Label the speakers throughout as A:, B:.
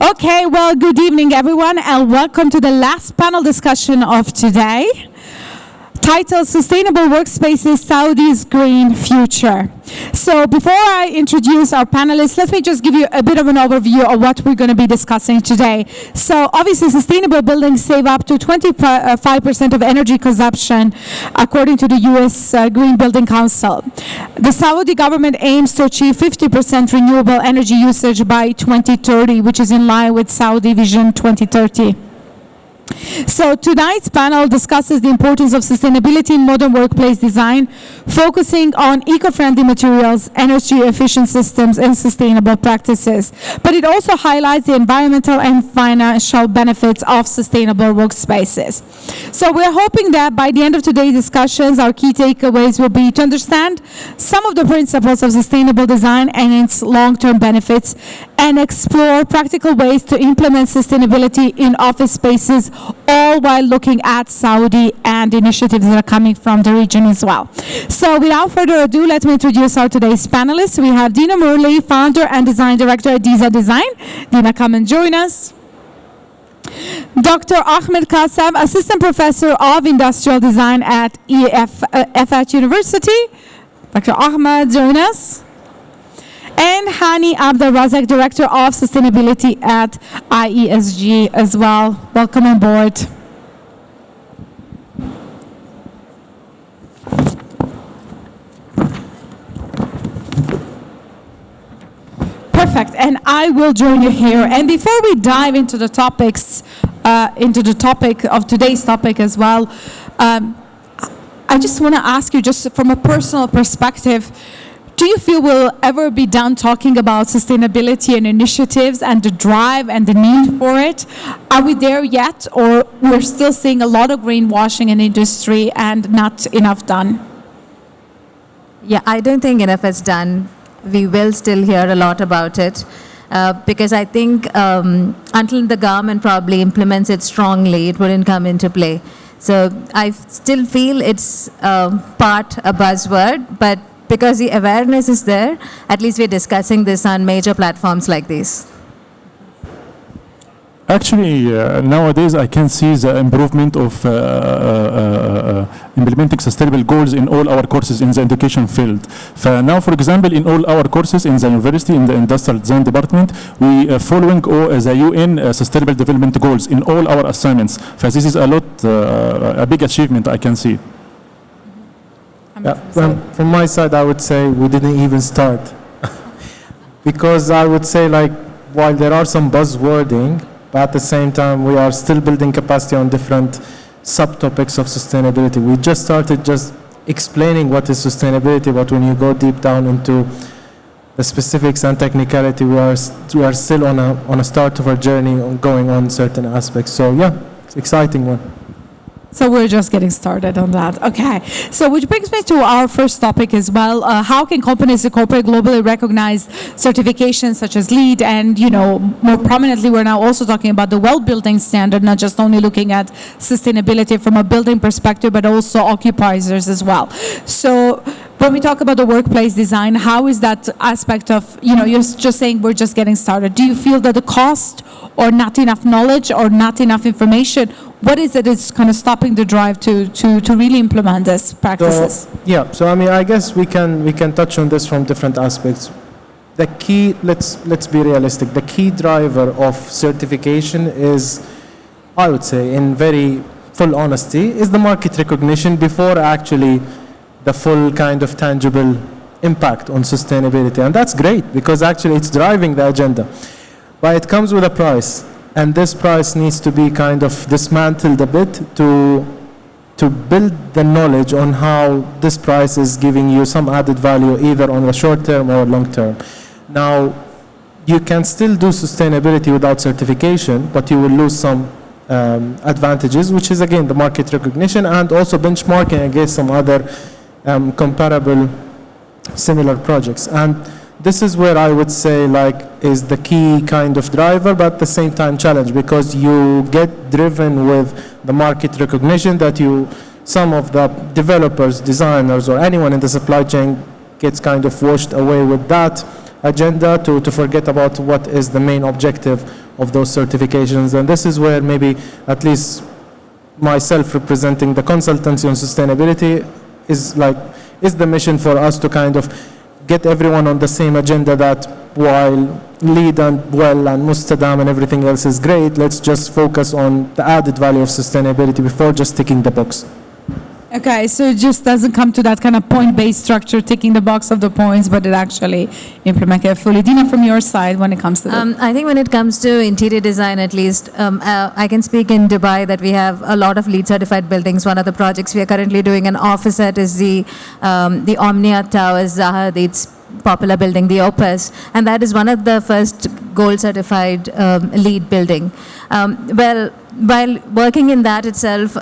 A: Okay, well, good evening, everyone, and welcome to the last panel discussion of today, titled Sustainable Workspaces, Saudi's Green Future. So before I introduce our panelists, let me just give you a bit of an overview of what we're going to be discussing today. So obviously, sustainable buildings save up to 25% of energy consumption, according to the U.S. Green Building Council. The Saudi government aims to achieve 50% renewable energy usage by 2030, which is in line with Saudi Vision 2030. So tonight's panel discusses the importance of sustainability in modern workplace design, focusing on eco-friendly materials, energy-efficient systems, and sustainable practices. But it also highlights the environmental and financial benefits of sustainable workspaces. So we're hoping that by the end of today's discussions, our key takeaways will be to understand some of the principles of sustainable design and its long-term benefits, and explore practical ways to implement sustainability in office spaces, all while looking at Saudi and initiatives that are coming from the region as well. So without further ado, let me introduce our today's panelists. We have Dina Murli, founder and design director at Diza Design. Dina, come and join us. Dr. Ahmed Qassam, assistant professor of industrial design at EFH University. Dr. Ahmed, join us. And Hani Abdel Razak, Director of Sustainability at IESG as well. Welcome on board. Perfect, and I will join you here. And before we dive into the topics, into the topic of today's topic as well, I just want to ask you, just from a personal perspective, do you feel we'll ever be done talking about sustainability and initiatives and the drive and the need for it? Are we there yet, or we're still seeing a lot of greenwashing in the industry and not enough done?
B: Yeah, I don't think enough is done. We will still hear a lot about it because I think until the government probably implements it strongly, it wouldn't come into play. So I still feel it's a buzzword, but because the awareness is there, at least we're discussing this on major platforms like these.
C: Actually, nowadays I can see the improvement of implementing sustainable goals in all our courses in the education field. Now, for example, in all our courses in the university, in the industrial design department, we are following the UN Sustainable Development Goals in all our assignments. This is a big achievement I can see.
D: Yeah, from my side, I would say we didn't even start. Because I would say, like, while there are some buzzwording, but at the same time, we are still building capacity on different subtopics of sustainability. We just started just explaining what is sustainability, but when you go deep down into the specifics and technicality, we are still on a start of our journey going on certain aspects. So yeah, it's an exciting one.
A: So we're just getting started on that. Okay. So which brings me to our first topic as well. How can companies incorporate globally recognized certifications such as LEED? And, you know, more prominently, we're now also talking about the well building standard, not just only looking at sustainability from a building perspective, but also occupiers as well. So when we talk about the workplace design, how is that aspect of, you know, you're just saying we're just getting started. Do you feel that the cost or not enough knowledge or not enough information, what is it that's kind of stopping the drive to really implement these practices?
D: So I mean, I guess we can touch on this from different aspects. The key, let's be realistic, the key driver of certification is, I would say, in very full honesty, is the market recognition before actually the full kind of tangible impact on sustainability. And that's great because actually it's driving the agenda. But it comes with a price. And this price needs to be kind of dismantled a bit to build the knowledge on how this price is giving you some added value either on the short term or long term. Now, you can still do sustainability without certification, but you will lose some advantages, which is again the market recognition and also benchmarking against some other comparable similar projects. And this is where I would say is the key kind of driver, but at the same time challenge, because you get driven with the market recognition that some of the developers, designers, or anyone in the supply chain gets kind of washed away with that agenda to forget about what is the main objective of those certifications. And this is where maybe at least myself representing the consultancy on sustainability is the mission for us to kind of get everyone on the same agenda, that while LEED and WELL and Mustadam and everything else is great, let's just focus on the added value of sustainability before just ticking the box.
A: Okay, so it just doesn't come to that kind of point-based structure, ticking the box of the points, but it actually implement carefully. Dina, from your side, when it comes to that?
B: I think when it comes to interior design, at least, I can speak in Dubai that we have a lot of LEED certified buildings. One of the projects we are currently doing an office at is the Omnia Towers, Zaha, its popular building, the Opus, and that is one of the first gold certified LEED building. Well, while working in that itself,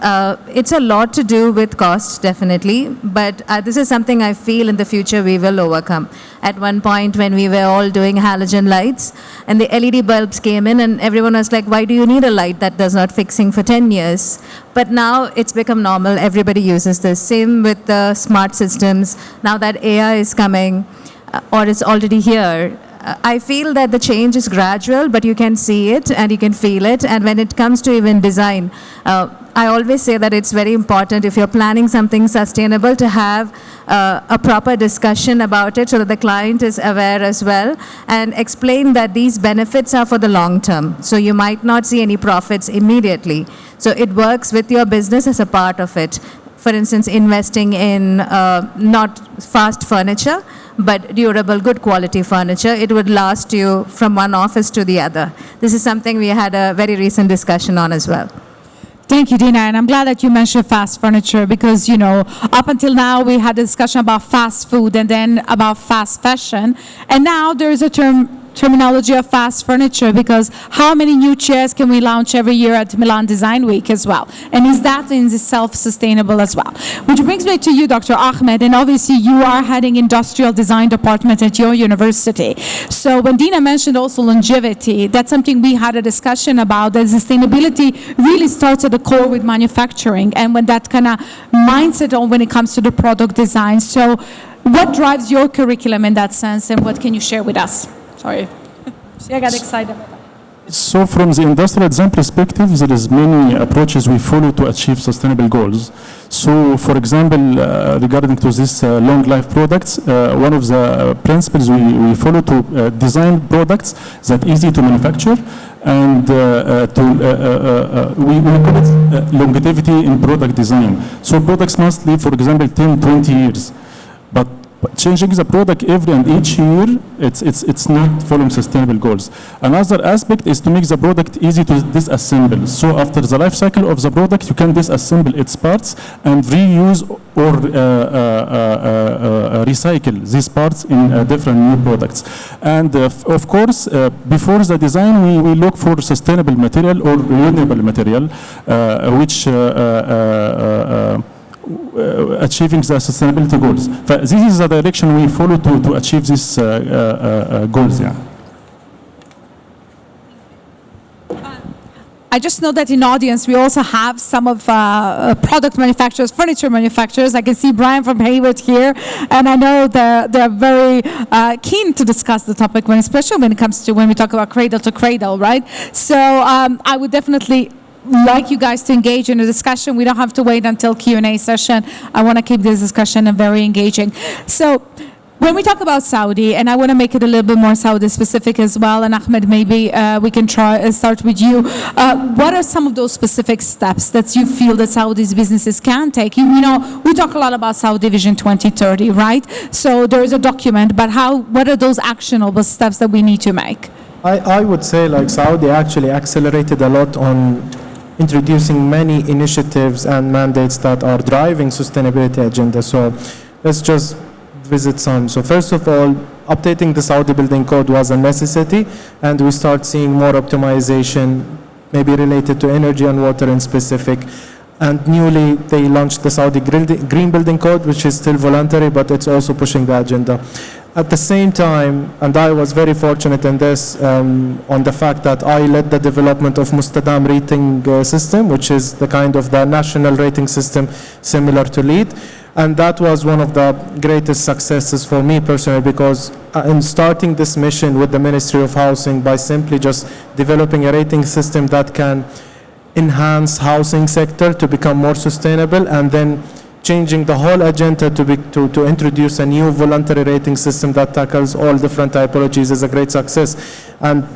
B: it's a lot to do with cost, definitely, but this is something I feel in the future we will overcome. At one point when we were all doing halogen lights and the LED bulbs came in and everyone was like, why do you need a light that does not fixing for 10 years? But now it's become normal, everybody uses this. Same with the smart systems. Now that AI is coming, or is already here, I feel that the change is gradual, but you can see it and you can feel it. And when it comes to even design, I always say that it's very important if you're planning something sustainable to have a proper discussion about it so that the client is aware as well, and explain that these benefits are for the long term. So you might not see any profits immediately. So it works with your business as a part of it. For instance, investing in not fast furniture, but durable, good quality furniture. It would last you from one office to the other. This is something we had a very recent discussion on as well.
A: Thank you, Dina, and I'm glad that you mentioned fast furniture because, you know, up until now we had a discussion about fast food and then about fast fashion, and now there is a terminology of fast furniture, because how many new chairs can we launch every year at Milan Design Week as well? And is that in itself sustainable as well? Which brings me to you, Dr. Ahmed, and obviously you are heading industrial design department at your university. So when Dina mentioned also longevity, that's something we had a discussion about, that sustainability really starts at the core with manufacturing and when that kind of mindset on when it comes to the product design. So what drives your curriculum in that sense, and what can you share with us? Sorry. See, I got excited.
C: So from the industrial design perspective, there is many approaches we follow to achieve sustainable goals. So for example, regarding to this long life products, one of the principles we follow to design products that easy to manufacture, and we call it longevity in product design. So products must live, for example, 10, 20 years. But changing the product every and each year, it's not following sustainable goals. Another aspect is to make the product easy to disassemble. So after the life cycle of the product, you can disassemble its parts and reuse or recycle these parts in different new products. And of course, before the design, we look for sustainable material or renewable material, which achieving the sustainability goals. This is the direction we follow to achieve these goals. Yeah.
A: I just know that in audience we also have some of product manufacturers, furniture manufacturers. I can see Brian from Hayward here, and I know they're very keen to discuss the topic, especially when it comes to when we talk about cradle to cradle, right? So I would definitely like you guys to engage in a discussion. We don't have to wait until Q&A session. I want to keep this discussion very engaging. So when we talk about Saudi, and I want to make it a little bit more Saudi specific as well, and Ahmed, maybe we can try start with you. What are some of those specific steps that you feel that Saudi's businesses can take? You know, we talk a lot about Saudi Vision 2030, right? So there is a document, but what are those actionable steps that we need to make?
D: I would say like Saudi actually accelerated a lot on introducing many initiatives and mandates that are driving sustainability agenda. So let's just visit some. So first of all, updating the Saudi building code was a necessity, and we start seeing more optimization, maybe related to energy and water in specific. And newly, they launched the Saudi Green Building Code, which is still voluntary, but it's also pushing the agenda. At the same time, and I was very fortunate in this, on the fact that I led the development of Mustadam rating system, which is the kind of the national rating system similar to LEED. And that was one of the greatest successes for me personally, because in starting this mission with the Ministry of Housing by simply just developing a rating system that can enhance housing sector to become more sustainable, and then changing the whole agenda to introduce a new voluntary rating system that tackles all different typologies is a great success. And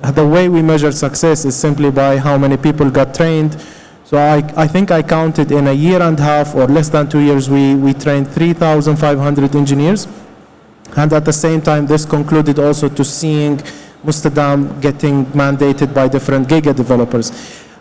D: the way we measure success is simply by how many people got trained. So I think I counted in a year and a half or less than 2 years, we trained 3,500 engineers. And at the same time, this concluded also to seeing Mustadam getting mandated by different giga developers.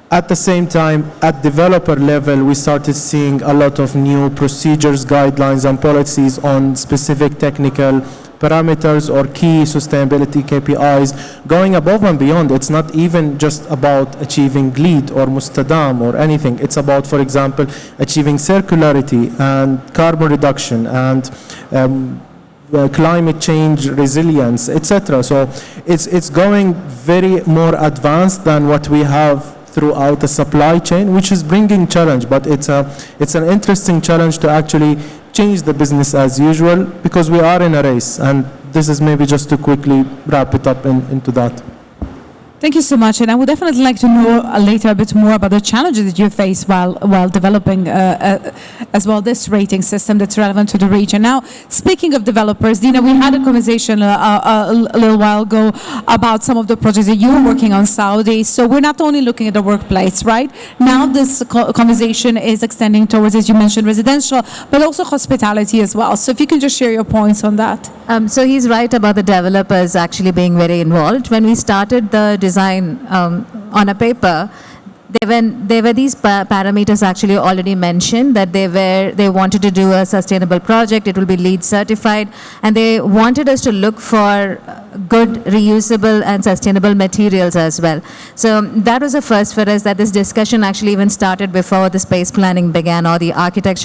D: At the same time, at developer level, we started seeing a lot of new procedures, guidelines, and policies on specific technical parameters or key sustainability KPIs going above and beyond. It's not even just about achieving LEED or Mustadam or anything. It's about, for example, achieving circularity and carbon reduction and climate change resilience, etc. So it's going very more advanced than what we have throughout the supply chain, which is bringing challenge, but it's an interesting challenge to actually change the business as usual, because we are in a race, and this is maybe just to quickly wrap it up into that.
A: Thank you so much, and I would definitely like to know later a bit more about the challenges that you face while developing as well this rating system that's relevant to the region. Now, speaking of developers, Dina, we had a conversation a little while ago about some of the projects that you're working on Saudi. So we're not only looking at the workplace, right? Now this conversation is extending towards, as you mentioned, residential, but also hospitality as well. So if you can just share your points on that.
B: So he's right about the developers actually being very involved. When we started the design on a paper, there were these parameters actually already mentioned, that they wanted to do a sustainable project. It will be LEED certified, and they wanted us to look for good reusable and sustainable materials as well. So that was a first for us, that this discussion actually even started before the space planning began, or the architect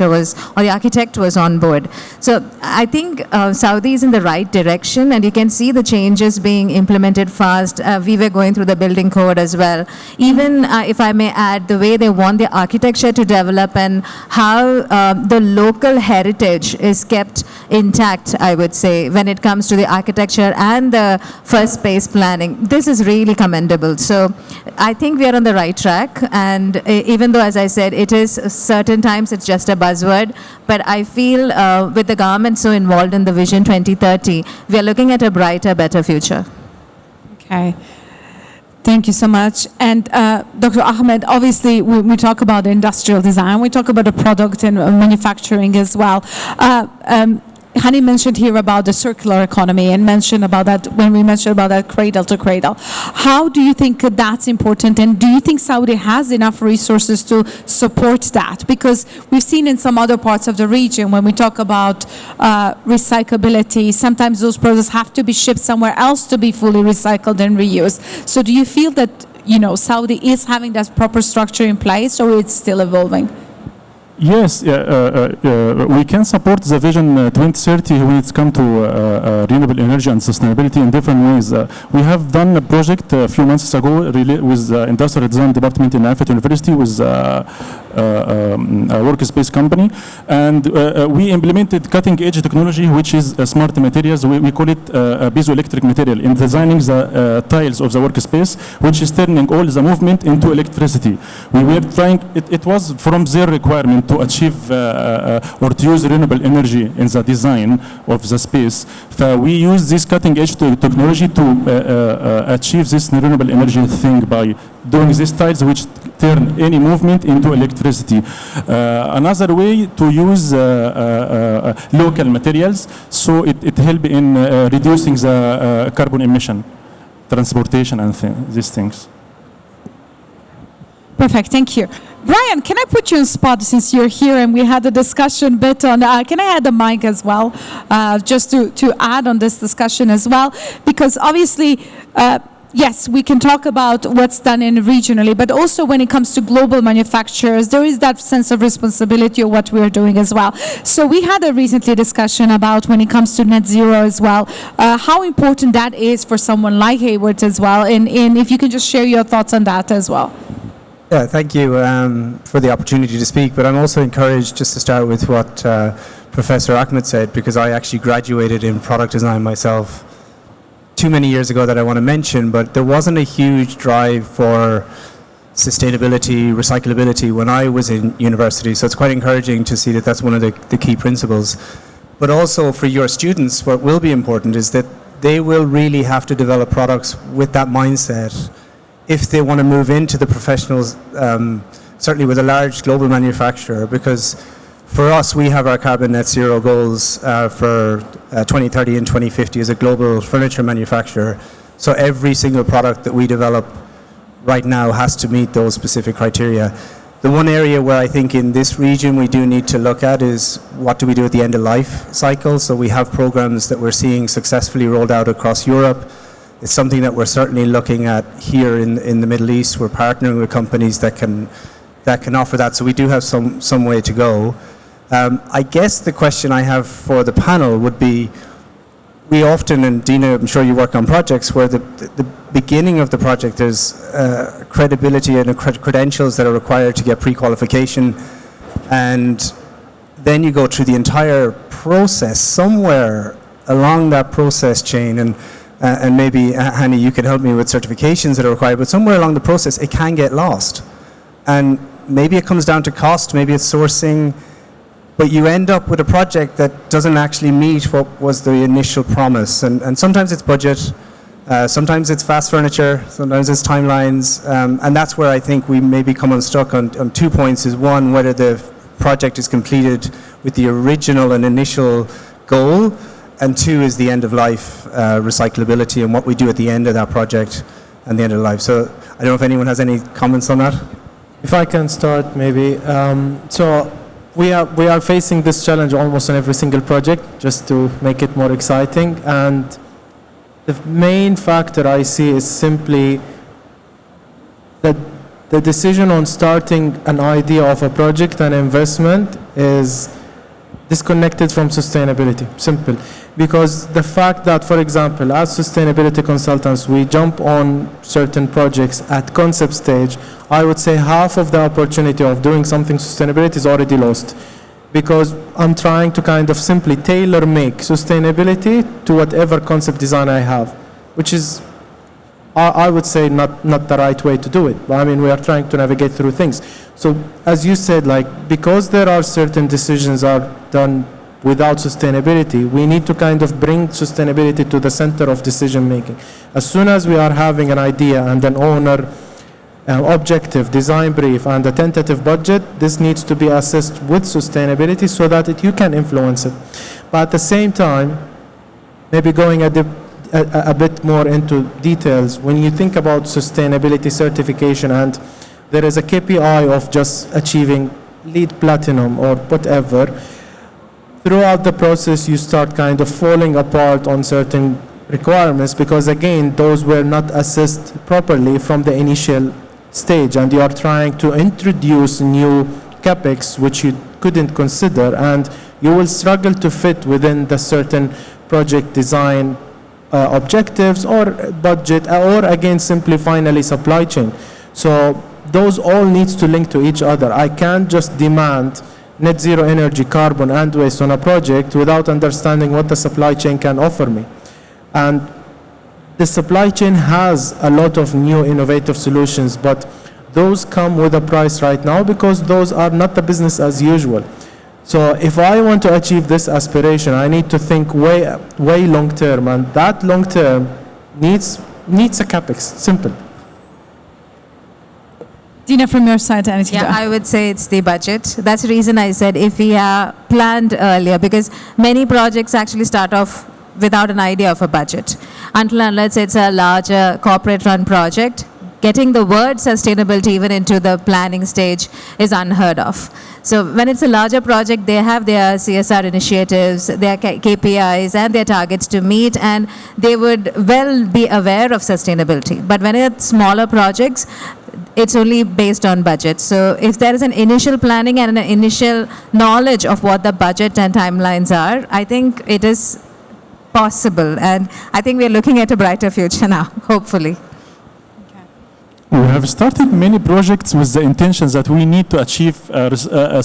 B: was on board. So I think Saudi is in the right direction, and you can see the changes being implemented fast. We were going through the building code as well. Even if I may add, the way they want the architecture to develop and how the local heritage is kept intact, I would say, when it comes to the architecture and the first space planning. This is really commendable. So I think we are on the right track, and even though, as I said, it is certain times it's just a buzzword, but I feel with the government so involved in the Vision 2030, we are looking at a brighter, better future.
A: Okay. Thank you so much. And Dr. Ahmed, obviously we talk about industrial design, we talk about the product and manufacturing as well. Hani mentioned here about the circular economy, and mentioned about that when we mentioned about that cradle to cradle. How do you think that's important, and do you think Saudi has enough resources to support that? Because we've seen in some other parts of the region, when we talk about recyclability, sometimes those products have to be shipped somewhere else to be fully recycled and reused. So do you feel that, Saudi is having that proper structure in place, or it's still evolving?
C: Yes, we can support the Vision 2030 when it's come to renewable energy and sustainability in different ways. We have done a project a few months ago with the Industrial Design Department in Alfred University with a workspace company, and we implemented cutting-edge technology, which is smart materials. We call it piezoelectric material, in designing the tiles of the workspace, which is turning all the movement into electricity. We were trying, it was from their requirement to achieve or to use renewable energy in the design of the space. We use this cutting-edge technology to achieve this renewable energy thing by doing these tiles which turn any movement into electricity. Another way to use local materials, so it helps in reducing the carbon emission, transportation and these things.
A: Perfect, thank you. Brian, can I put you on spot since you're here and we had a discussion bit on, can I add the mic as well, just to add on this discussion as well, because obviously, yes, we can talk about what's done in regionally, but also when it comes to global manufacturers, there is that sense of responsibility of what we're doing as well. So we had a recently discussion about when it comes to net zero as well, how important that is for someone like Hayward as well, and if you can just share your thoughts on that as well.
E: Yeah, thank you for the opportunity to speak, but I'm also encouraged just to start with what Professor Ahmed said, because I actually graduated in product design myself too many years ago that I want to mention, but there wasn't a huge drive for sustainability, recyclability when I was in university, so it's quite encouraging to see that that's one of the key principles. But also for your students, what will be important is that they will really have to develop products with that mindset if they want to move into the professionals, certainly with a large global manufacturer, because for us, we have our carbon net zero goals for 2030 and 2050 as a global furniture manufacturer. So every single product that we develop right now has to meet those specific criteria. The one area where I think in this region we do need to look at is what do we do at the end of life cycle. So we have programs that we're seeing successfully rolled out across Europe. It's something that we're certainly looking at here in the Middle East. We're partnering with companies that can offer that. So we do have some way to go. I guess the question I have for the panel would be, we often, and Dina, I'm sure you work on projects where the beginning of the project there's credibility and credentials that are required to get pre-qualification, and then you go through the entire process. Somewhere along that process chain, and maybe Hani, you could help me with certifications that are required, but somewhere along the process it can get lost, and maybe it comes down to cost, maybe it's sourcing, but you end up with a project that doesn't actually meet what was the initial promise. And sometimes it's budget, sometimes it's fast furniture, sometimes it's timelines, and that's where I think we maybe come unstuck on 2 points. Is one, whether the project is completed with the original and initial goal, and two is the end of life recyclability and what we do at the end of that project and the end of life. So I don't know if anyone has any comments on that.
D: If I can start, maybe. So we are facing this challenge almost on every single project, just to make it more exciting. And the main factor I see is simply that the decision on starting an idea of a project and investment is disconnected from sustainability. Simple. Because the fact that, for example, as sustainability consultants, we jump on certain projects at concept stage, I would say half of the opportunity of doing something sustainability is already lost. Because I'm trying to kind of simply tailor-make sustainability to whatever concept design I have, which is, I would say, not the right way to do it. But I mean, we are trying to navigate through things. So, as you said, because there are certain decisions are done without sustainability, we need to kind of bring sustainability to the center of decision making. As soon as we are having an idea and an owner objective, design brief, and a tentative budget, this needs to be assessed with sustainability so that you can influence it. But at the same time, maybe going a bit more into details, when you think about sustainability certification and there is a KPI of just achieving LEED Platinum or whatever, throughout the process you start kind of falling apart on certain requirements because, again, those were not assessed properly from the initial stage, and you are trying to introduce new capex which you couldn't consider, and you will struggle to fit within the certain project design objectives or budget, or again simply finally supply chain. So those all needs to link to each other. I can't just demand net zero energy, carbon and waste on a project without understanding what the supply chain can offer me. And the supply chain has a lot of new innovative solutions, but those come with a price right now because those are not the business as usual. So if I want to achieve this aspiration, I need to think way long term, and that long term needs a capex. Simple.
A: Dina, from your side, anything to add?
B: I would say it's the budget. That's the reason I said if we are planned earlier, because many projects actually start off without an idea of a budget. Until unless it's a larger corporate-run project, getting the word sustainability even into the planning stage is unheard of. So when it's a larger project, they have their CSR initiatives, their KPIs and their targets to meet, and they would well be aware of sustainability. But when it's smaller projects, it's only based on budget. So if there is an initial planning and an initial knowledge of what the budget and timelines are, I think it is possible. And I think we're looking at a brighter future now, hopefully.
C: We have started many projects with the intentions that we need to achieve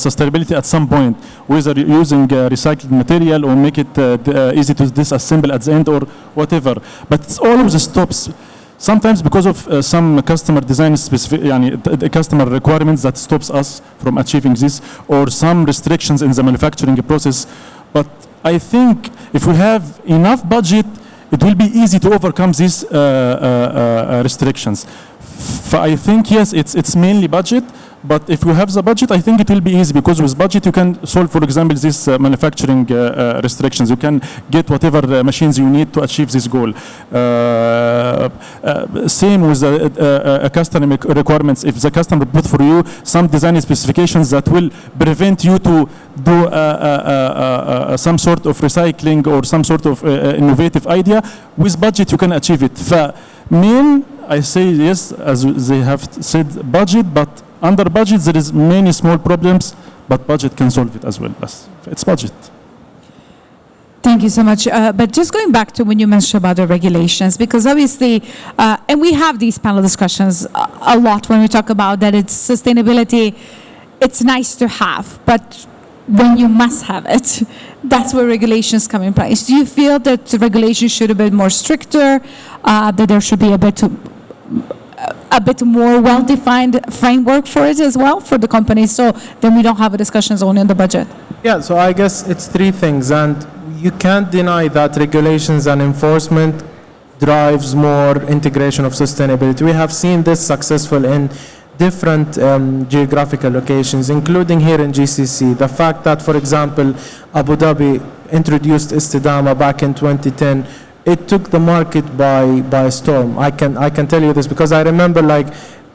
C: sustainability at some point, whether using recycled material or make it easy to disassemble at the end or whatever. But it always stops. Sometimes because of some customer design specific, the customer requirements that stops us from achieving this, or some restrictions in the manufacturing process. But I think if we have enough budget, it will be easy to overcome these restrictions. I think, yes, it's mainly budget, but if you have the budget, I think it will be easy, because with budget you can solve, for example, these manufacturing restrictions. You can get whatever machines you need to achieve this goal. Same with the customer requirements. If the customer put for you some design specifications that will prevent you to do some sort of recycling or some sort of innovative idea, with budget you can achieve it. I say yes, as they have said, budget, but under budget there is many small problems, but budget can solve it as well. It's budget.
A: Thank you so much. But just going back to when you mentioned about the regulations, because obviously, and we have these panel discussions a lot when we talk about that it's sustainability, it's nice to have, but when you must have it, that's where regulations come in place. Do you feel that the regulations should have been more stricter, that there should be a bit more well-defined framework for it as well for the companies, so then we don't have discussions only on the budget?
D: Yeah, so I guess it's three things, and you can't deny that regulations and enforcement drives more integration of sustainability. We have seen this successful in different geographical locations, including here in GCC. The fact that, for example, Abu Dhabi introduced Istidama back in 2010, it took the market by storm. I can tell you this because I remember like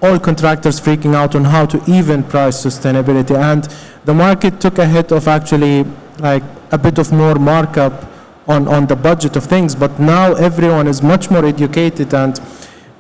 D: all contractors freaking out on how to even price sustainability, and the market took a hit of actually like a bit of more markup on the budget of things. But now everyone is much more educated, and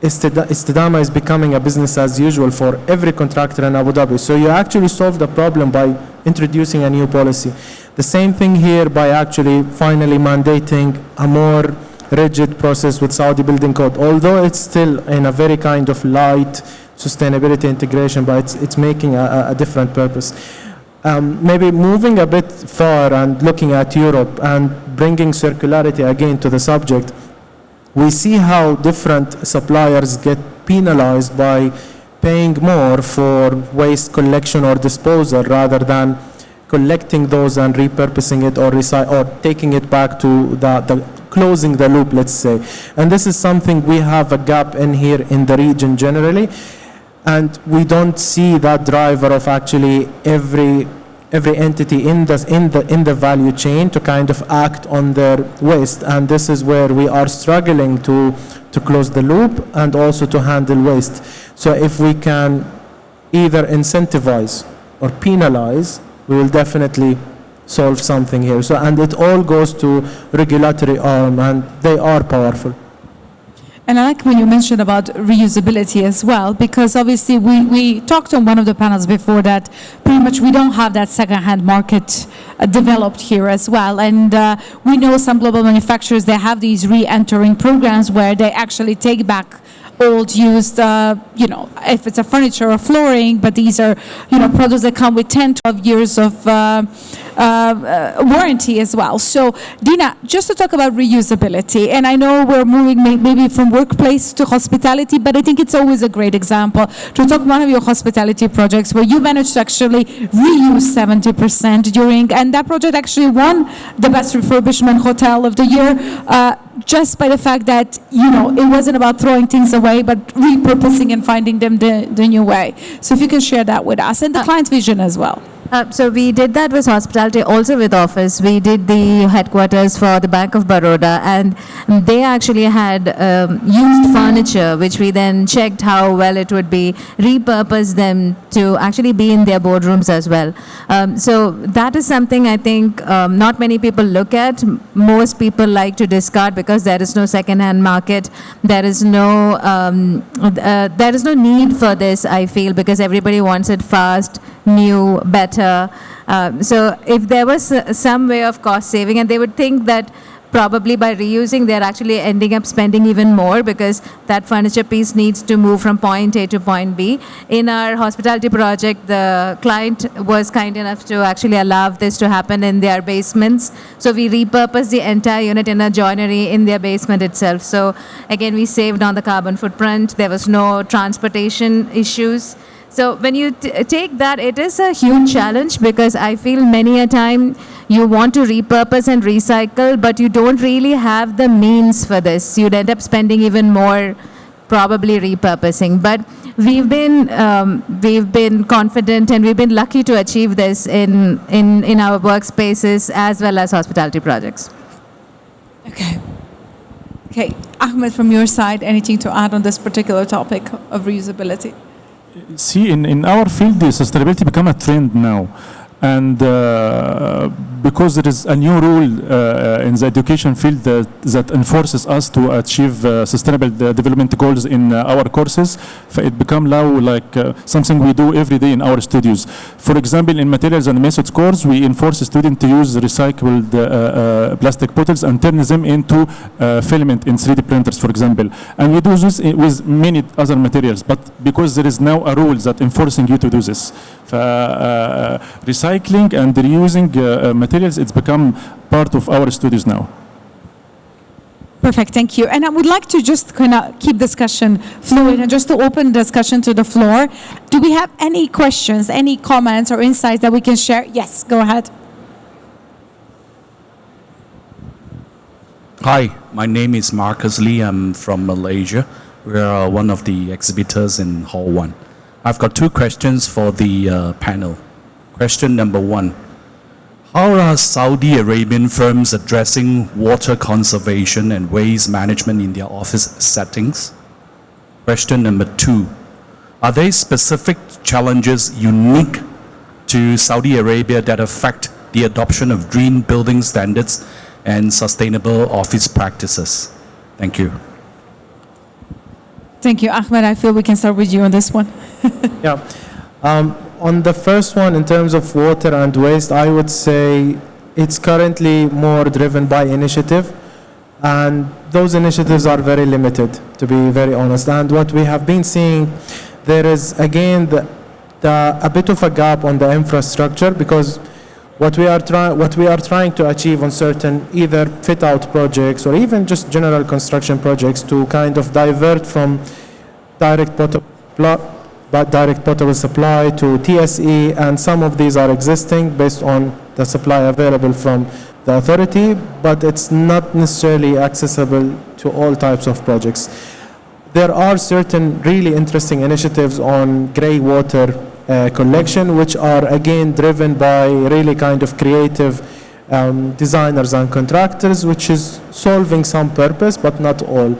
D: Istidama is becoming a business as usual for every contractor in Abu Dhabi. So you actually solve the problem by introducing a new policy. The same thing here by actually finally mandating a more rigid process with Saudi Building Code, although it's still in a very kind of light sustainability integration, but it's making a different purpose. Maybe moving a bit far and looking at Europe and bringing circularity again to the subject, we see how different suppliers get penalized by paying more for waste collection or disposal rather than collecting those and repurposing it or taking it back to the closing the loop, let's say. And this is something we have a gap in here in the region generally, and we don't see that driver of actually every entity in the value chain to kind of act on their waste. And this is where we are struggling to close the loop and also to handle waste. So if we can either incentivize or penalize, we will definitely solve something here. So, and it all goes to regulatory arm, and they are powerful.
A: And I like when you mentioned about reusability as well, because obviously we talked on one of the panels before that pretty much we don't have that second-hand market developed here as well. And we know some global manufacturers, they have these re-entering programs where they actually take back old used, if it's a furniture or flooring, but these are, products that come with 10, 12 years of warranty as well. So Dina, just to talk about reusability, and I know we're moving maybe from workplace to hospitality, but I think it's always a great example to talk one of your hospitality projects where you managed to actually reuse 70% and that project actually won the best refurbishment hotel of the year, just by the fact that, it wasn't about throwing things away, but repurposing and finding them the new way. So if you can share that with us and the client's vision as well.
B: So we did that with hospitality, also with office. We did the headquarters for the Bank of Baroda, and they actually had used furniture, which we then checked how well it would be, repurposed them to actually be in their boardrooms as well. So that is something I think not many people look at. Most people like to discard because there is no second-hand market. There is no need for this, I feel, because everybody wants it fast, new, better. So if there was some way of cost saving, and they would think that probably by reusing, they're actually ending up spending even more because that furniture piece needs to move from point A to point B. In our hospitality project, the client was kind enough to actually allow this to happen in their basements. So we repurposed the entire unit in a joinery in their basement itself. So again, we saved on the carbon footprint. There was no transportation issues. So when you take that, it is a huge challenge because I feel many a time you want to repurpose and recycle, but you don't really have the means for this. You'd end up spending even more probably repurposing. But we've been confident and we've been lucky to achieve this in our workspaces as well as hospitality projects.
A: Okay. Okay, Ahmed, from your side, anything to add on this particular topic of reusability?
C: See, in our field, the sustainability become a trend now. And because there is a new rule in the education field that enforces us to achieve sustainable development goals in our courses, it become now like something we do every day in our studios. For example, in materials and methods course, we enforce students to use recycled plastic bottles and turn them into filament in 3D printers, for example. And we do this with many other materials, but because there is now a rule that enforcing you to do this. Recycling and reusing materials, it's become part of our studios now.
A: Perfect, thank you. And I would like to just kind of keep discussion fluid and just to open discussion to the floor. Do we have any questions, any comments or insights that we can share? Yes, go ahead.
F: Hi, my name is Marcus Lee. I'm from Malaysia. We are one of the exhibitors in Hall 1. I've got two questions for the panel. Question number one, how are Saudi Arabian firms addressing water conservation and waste management in their office settings? Question number two, are there specific challenges unique to Saudi Arabia that affect the adoption of green building standards and sustainable office practices? Thank you.
A: Thank you, Ahmed. I feel we can start with you on this one.
D: Yeah. On the first one, in terms of water and waste, I would say it's currently more driven by initiative. And those initiatives are very limited, to be very honest. And what we have been seeing, there is, again, a bit of a gap on the infrastructure, because what we are trying to achieve on certain either fit-out projects or even just general construction projects to kind of divert from direct potable supply to TSE, and some of these are existing based on the supply available from the authority, but it's not necessarily accessible to all types of projects. There are certain really interesting initiatives on grey water collection, which are again driven by really kind of creative designers and contractors, which is solving some purpose, but not all.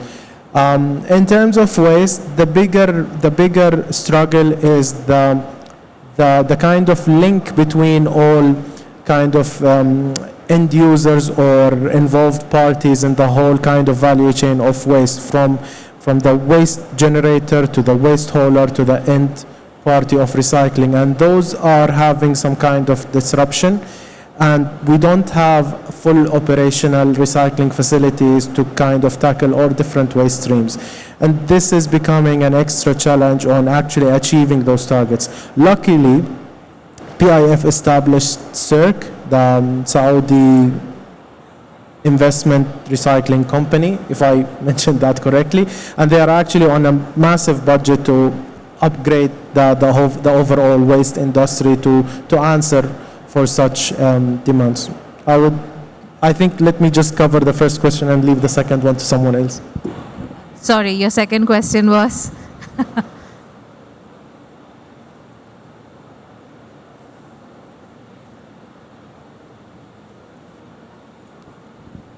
D: In terms of waste, the bigger struggle is the kind of link between all kind of end users or involved parties in the whole kind of value chain of waste, from the waste generator to the waste hauler to the end party of recycling, and those are having some kind of disruption. And we don't have full operational recycling facilities to kind of tackle all different waste streams. And this is becoming an extra challenge on actually achieving those targets. Luckily, PIF established CIRC, the Saudi investment recycling company, if I mentioned that correctly. And they are actually on a massive budget to upgrade the overall waste industry to answer for such demands. I think let me just cover the first question and leave the second one to someone else.
B: Sorry, your second question was?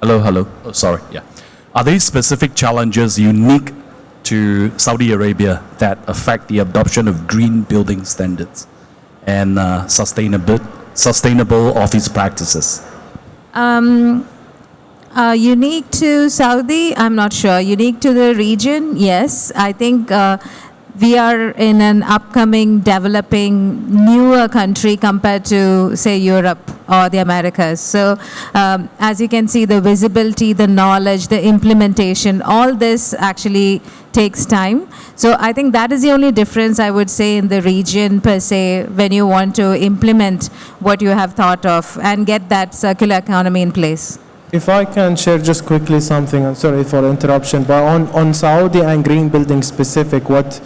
F: Hello. Oh, sorry, yeah. Are there specific challenges unique to Saudi Arabia that affect the adoption of green building standards and sustainable office practices?
B: Unique to Saudi, I'm not sure. Unique to the region, yes. I think we are in an upcoming, developing, newer country compared to, say, Europe or the Americas. So as you can see, the visibility, the knowledge, the implementation, all this actually takes time. So I think that is the only difference, I would say, in the region per se, when you want to implement what you have thought of and get that circular economy in place.
D: If I can share just quickly something, I'm sorry for interruption, but on Saudi and green building specific, what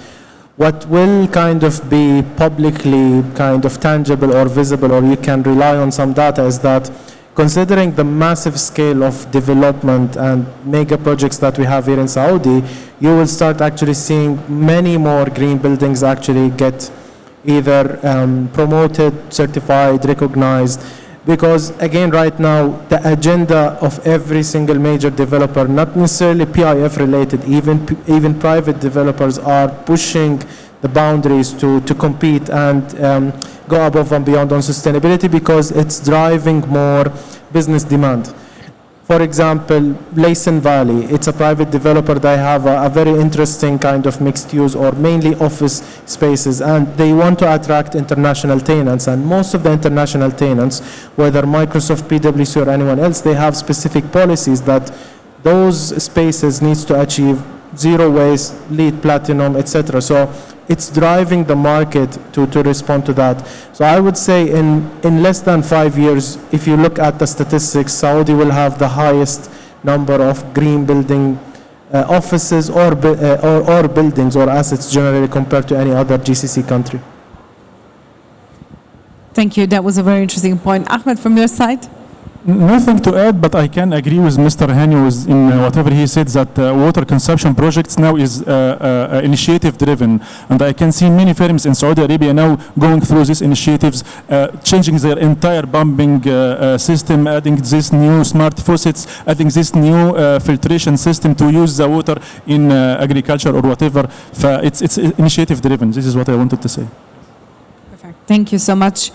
D: will kind of be publicly kind of tangible or visible, or you can rely on some data, is that considering the massive scale of development and mega projects that we have here in Saudi, you will start actually seeing many more green buildings actually get either promoted, certified, recognized. Because again, right now, the agenda of every single major developer, not necessarily PIF related, even private developers are pushing the boundaries to compete and go above and beyond on sustainability because it's driving more business demand. For example, Laysan Valley, it's a private developer. They have a very interesting kind of mixed use or mainly office spaces, and they want to attract international tenants. And most of the international tenants, whether Microsoft, PwC, or anyone else, they have specific policies that those spaces needs to achieve zero waste, LEED Platinum, etc. So it's driving the market to respond to that. So I would say in less than 5 years, if you look at the statistics, Saudi will have the highest number of green building offices or buildings or assets generally compared to any other GCC country.
A: Thank you. That was a very interesting point. Ahmed, from your side?
C: Nothing to add, but I can agree with Mr. Hani in whatever he said, that water consumption projects now is initiative driven, and I can see many firms in Saudi Arabia now going through these initiatives, changing their entire pumping system, adding this new smart faucets, adding this new filtration system to use the water in agriculture or whatever. It's initiative driven. This is what I wanted to say.
A: Perfect. Thank you so much.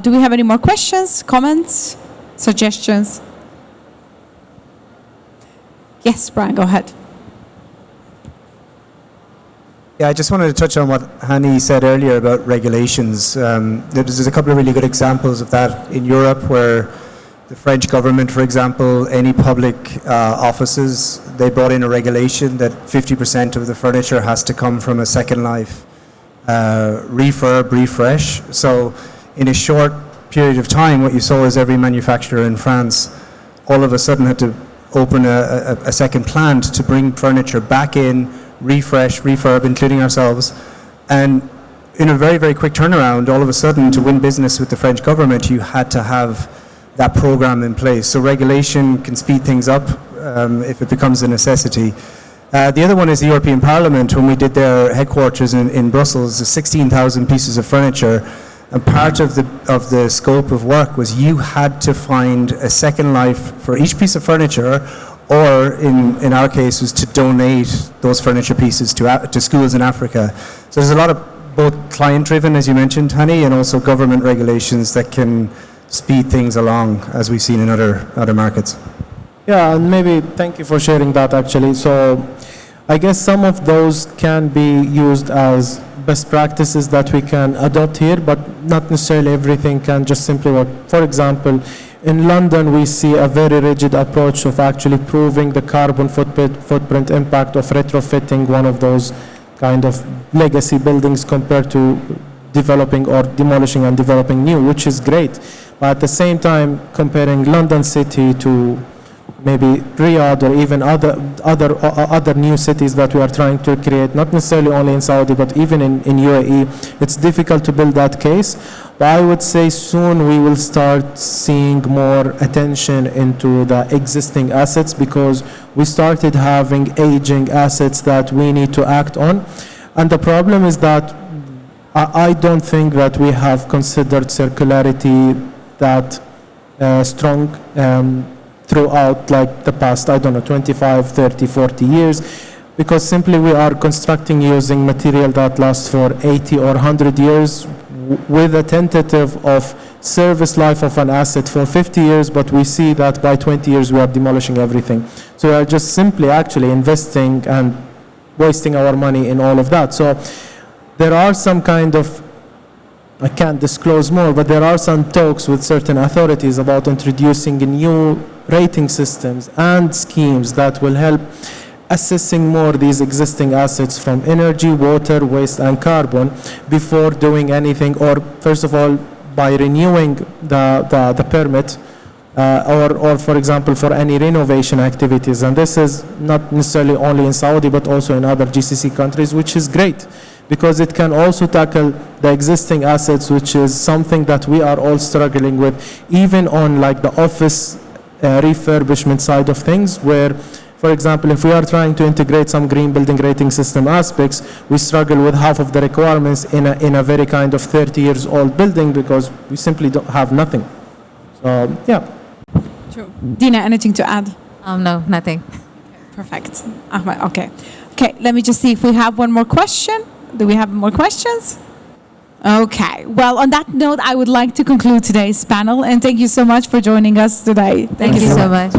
A: Do we have any more questions, comments, suggestions? Yes, Brian, go ahead.
E: Yeah, I just wanted to touch on what Hani said earlier about regulations. There's a couple of really good examples of that in Europe, where the French government, for example, any public offices, they brought in a regulation that 50% of the furniture has to come from a second life refurb, refresh. So in a short period of time, what you saw is every manufacturer in France all of a sudden had to open a second plant to bring furniture back in, refresh, refurb, including ourselves. And in a very, very quick turnaround, all of a sudden, to win business with the French government, you had to have that program in place. So regulation can speed things up if it becomes a necessity. The other one is the European Parliament. When we did their headquarters in Brussels, 16,000 pieces of furniture. And part of the scope of work was you had to find a second life for each piece of furniture, or in our case was to donate those furniture pieces to schools in Africa. So there's a lot of both client-driven, as you mentioned, Hani, and also government regulations that can speed things along, as we've seen in other markets.
D: Yeah, and maybe thank you for sharing that actually. So I guess some of those can be used as best practices that we can adopt here, but not necessarily everything can just simply work. For example, in London, we see a very rigid approach of actually proving the carbon footprint impact of retrofitting one of those kind of legacy buildings compared to developing or demolishing and developing new, which is great. But at the same time, comparing London City to maybe Riyadh or even other new cities that we are trying to create, not necessarily only in Saudi, but even in UAE, it's difficult to build that case. But I would say soon we will start seeing more attention into the existing assets, because we started having aging assets that we need to act on. And the problem is that I don't think that we have considered circularity that strong throughout like the past, 25, 30, 40 years, because simply we are constructing using material that lasts for 80 or 100 years with a tentative of service life of an asset for 50 years, but we see that by 20 years we are demolishing everything. So we are just simply actually investing and wasting our money in all of that. So there are some kind of, I can't disclose more, but there are some talks with certain authorities about introducing new rating systems and schemes that will help assessing more these existing assets from energy, water, waste, and carbon before doing anything, or first of all, by renewing the permit, or for example, for any renovation activities. And this is not necessarily only in Saudi, but also in other GCC countries, which is great, because it can also tackle the existing assets, which is something that we are all struggling with, even on like the office refurbishment side of things, where, for example, if we are trying to integrate some green building rating system aspects, we struggle with half of the requirements in a very kind of 30 years old building, because we simply don't have nothing. So, yeah.
A: Sure. Dina, anything to add?
B: No, nothing.
A: Perfect. Ahmed, okay. Okay, let me just see if we have one more question. Do we have more questions? Okay. Well, on that note, I would like to conclude today's panel, and thank you so much for joining us today.
B: Thank you so much.